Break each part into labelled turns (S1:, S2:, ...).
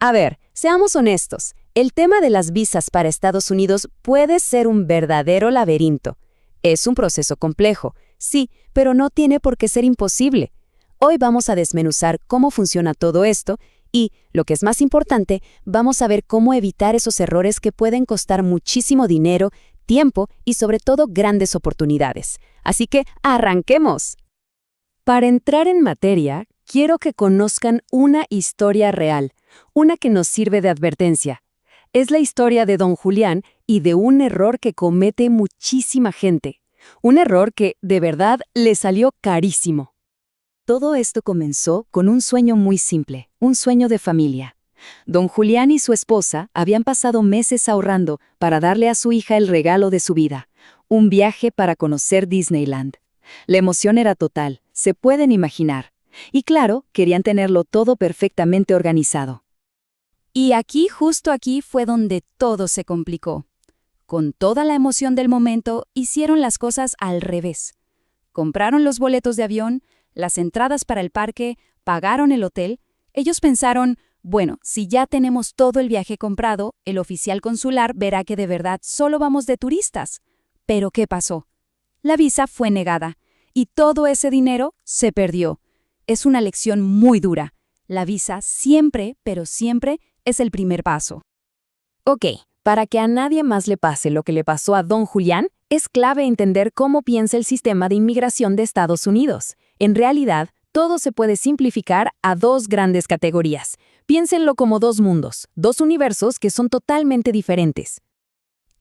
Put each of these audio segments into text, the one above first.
S1: A ver, seamos honestos. El tema de las visas para Estados Unidos puede ser un verdadero laberinto. Es un proceso complejo, sí, pero no tiene por qué ser imposible. Hoy vamos a desmenuzar cómo funciona todo esto y, lo que es más importante, vamos a ver cómo evitar esos errores que pueden costar muchísimo dinero, tiempo y sobre todo grandes oportunidades. Así que, ¡arranquemos! Para entrar en materia, quiero que conozcan una historia real, una que nos sirve de advertencia. Es la historia de don Julián y de un error que comete muchísima gente. Un error que, de verdad, le salió carísimo. Todo esto comenzó con un sueño muy simple, un sueño de familia. Don Julián y su esposa habían pasado meses ahorrando para darle a su hija el regalo de su vida, un viaje para conocer Disneyland. La emoción era total, se pueden imaginar. Y claro, querían tenerlo todo perfectamente organizado.
S2: Y justo aquí fue donde todo se complicó. Con toda la emoción del momento, hicieron las cosas al revés. Compraron los boletos de avión, las entradas para el parque, pagaron el hotel. Ellos pensaron, bueno, si ya tenemos todo el viaje comprado, el oficial consular verá que de verdad solo vamos de turistas. Pero ¿qué pasó? La visa fue negada, y todo ese dinero se perdió. Es una lección muy dura. La visa siempre, pero siempre, es el primer paso.
S1: Ok, para que a nadie más le pase lo que le pasó a don Julián, es clave entender cómo piensa el sistema de inmigración de Estados Unidos. En realidad, todo se puede simplificar a dos grandes categorías. Piénsenlo como dos mundos, dos universos que son totalmente diferentes.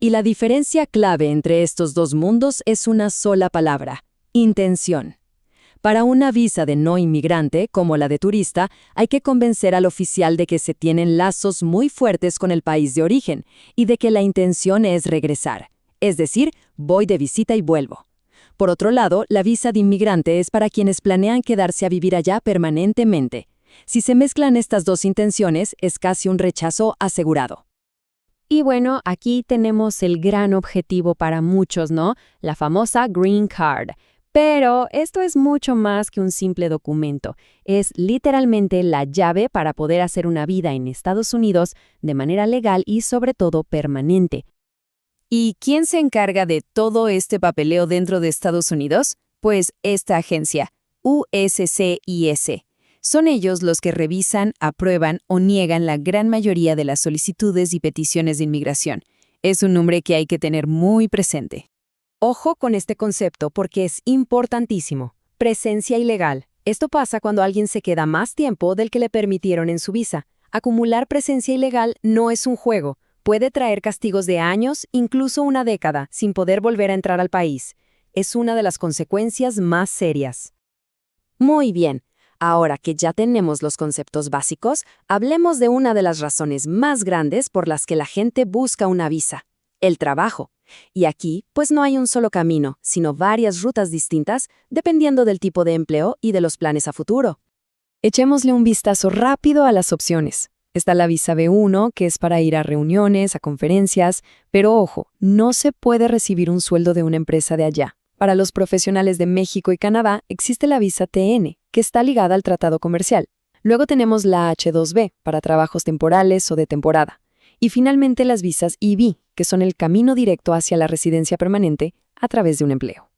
S1: Y la diferencia clave entre estos dos mundos es una sola palabra: intención. Para una visa de no inmigrante, como la de turista, hay que convencer al oficial de que se tienen lazos muy fuertes con el país de origen y de que la intención es regresar. Es decir, voy de visita y vuelvo. Por otro lado, la visa de inmigrante es para quienes planean quedarse a vivir allá permanentemente. Si se mezclan estas dos intenciones, es casi un rechazo asegurado. Y bueno, aquí tenemos el gran objetivo para muchos, ¿no? La famosa Green Card. Pero esto es mucho más que un simple documento. Es literalmente la llave para poder hacer una vida en Estados Unidos de manera legal y sobre todo permanente. ¿Y quién se encarga de todo este papeleo dentro de Estados Unidos? Pues esta agencia, USCIS. Son ellos los que revisan, aprueban o niegan la gran mayoría de las solicitudes y peticiones de inmigración. Es un nombre que hay que tener muy presente. Ojo con este concepto porque es importantísimo. Presencia ilegal. Esto pasa cuando alguien se queda más tiempo del que le permitieron en su visa. Acumular presencia ilegal no es un juego. Puede traer castigos de años, incluso una década, sin poder volver a entrar al país. Es una de las consecuencias más serias. Muy bien. Ahora que ya tenemos los conceptos básicos, hablemos de una de las razones más grandes por las que la gente busca una visa: el trabajo. Y aquí, pues no hay un solo camino, sino varias rutas distintas, dependiendo del tipo de empleo y de los planes a futuro. Echémosle un vistazo rápido a las opciones. Está la visa B1, que es para ir a reuniones, a conferencias, pero ojo, no se puede recibir un sueldo de una empresa de allá. Para los profesionales de México y Canadá existe la visa TN, que está ligada al tratado comercial. Luego tenemos la H2B, para trabajos temporales o de temporada. Y finalmente las visas EB, que son el camino directo hacia la residencia permanente a través de un empleo.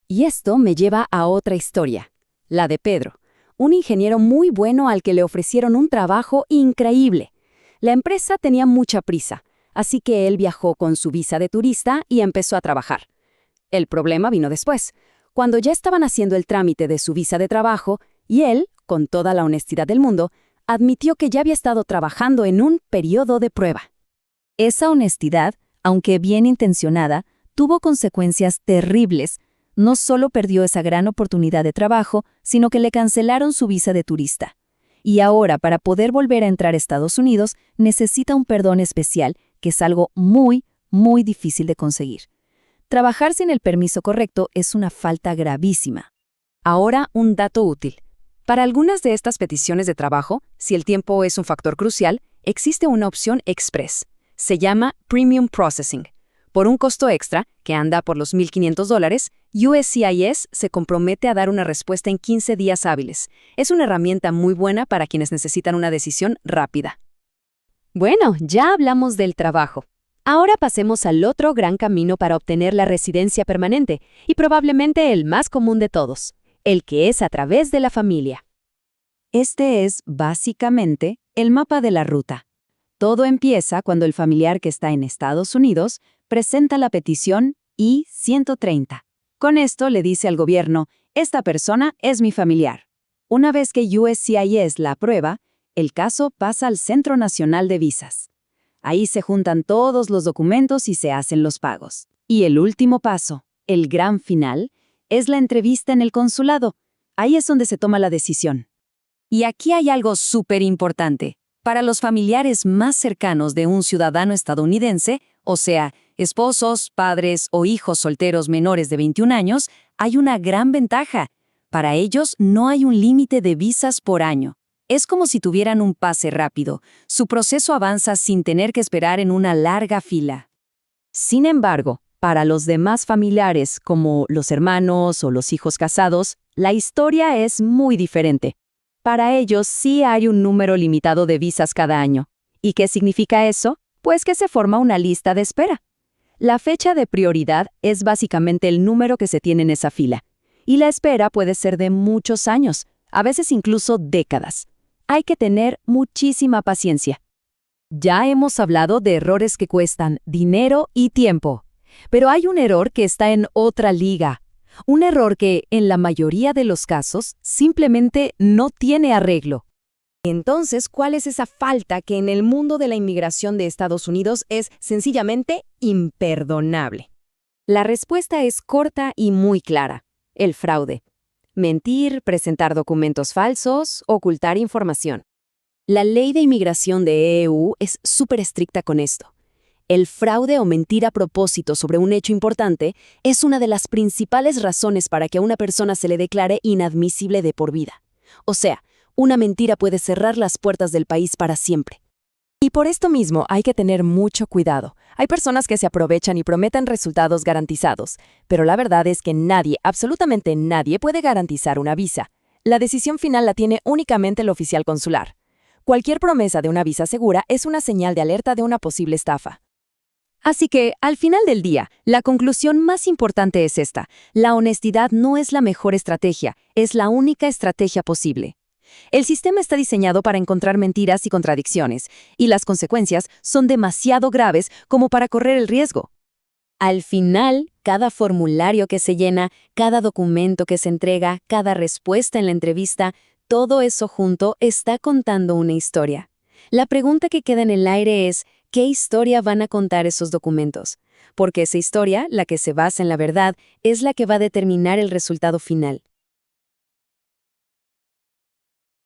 S1: Y esto me lleva a otra historia, la de Pedro, un ingeniero muy bueno al que le ofrecieron un trabajo increíble. La empresa tenía mucha prisa, así que él viajó con su visa de turista y empezó a trabajar. El problema vino después, cuando ya estaban haciendo el trámite de su visa de trabajo, y él, con toda la honestidad del mundo, admitió que ya había estado trabajando en un periodo de prueba. Esa honestidad, aunque bien intencionada, tuvo consecuencias terribles. No solo perdió esa gran oportunidad de trabajo, sino que le cancelaron su visa de turista. Y ahora, para poder volver a entrar a Estados Unidos, necesita un perdón especial, que es algo muy, muy difícil de conseguir. Trabajar sin el permiso correcto es una falta gravísima. Ahora, un dato útil. Para algunas de estas peticiones de trabajo, si el tiempo es un factor crucial, existe una opción express. Se llama Premium Processing. Por un costo extra, que anda por los $1,500, USCIS se compromete a dar una respuesta en 15 días hábiles. Es una herramienta muy buena para quienes necesitan una decisión rápida. Bueno, ya hablamos del trabajo. Ahora pasemos al otro gran camino para obtener la residencia permanente, y probablemente el más común de todos, el que es a través de la familia. Este es, básicamente, el mapa de la ruta. Todo empieza cuando el familiar que está en Estados Unidos presenta la petición I-130. Con esto le dice al gobierno, esta persona es mi familiar. Una vez que USCIS la aprueba, el caso pasa al Centro Nacional de Visas. Ahí se juntan todos los documentos y se hacen los pagos. Y el último paso, el gran final, es la entrevista en el consulado. Ahí es donde se toma la decisión. Y aquí hay algo súper importante. Para los familiares más cercanos de un ciudadano estadounidense, o sea, esposos, padres o hijos solteros menores de 21 años, hay una gran ventaja. Para ellos no hay un límite de visas por año. Es como si tuvieran un pase rápido. Su proceso avanza sin tener que esperar en una larga fila. Sin embargo, para los demás familiares, como los hermanos o los hijos casados, la historia es muy diferente. Para ellos sí hay un número limitado de visas cada año. ¿Y qué significa eso? Pues que se forma una lista de espera. La fecha de prioridad es básicamente el número que se tiene en esa fila. Y la espera puede ser de muchos años, a veces incluso décadas. Hay que tener muchísima paciencia. Ya hemos hablado de errores que cuestan dinero y tiempo. Pero hay un error que está en otra liga. Un error que, en la mayoría de los casos, simplemente no tiene arreglo. Entonces, ¿cuál es esa falta que en el mundo de la inmigración de Estados Unidos es sencillamente imperdonable? La respuesta es corta y muy clara: el fraude. Mentir, presentar documentos falsos, ocultar información. La ley de inmigración de EU es súper estricta con esto. El fraude o mentir a propósito sobre un hecho importante es una de las principales razones para que a una persona se le declare inadmisible de por vida. O sea, una mentira puede cerrar las puertas del país para siempre. Y por esto mismo hay que tener mucho cuidado. Hay personas que se aprovechan y prometen resultados garantizados, pero la verdad es que nadie, absolutamente nadie, puede garantizar una visa. La decisión final la tiene únicamente el oficial consular. Cualquier promesa de una visa segura es una señal de alerta de una posible estafa. Así que, al final del día, la conclusión más importante es esta: la honestidad no es la mejor estrategia, es la única estrategia posible. El sistema está diseñado para encontrar mentiras y contradicciones, y las consecuencias son demasiado graves como para correr el riesgo. Al final, cada formulario que se llena, cada documento que se entrega, cada respuesta en la entrevista, todo eso junto está contando una historia. La pregunta que queda en el aire es: ¿qué historia van a contar esos documentos? Porque esa historia, la que se basa en la verdad, es la que va a determinar el resultado final.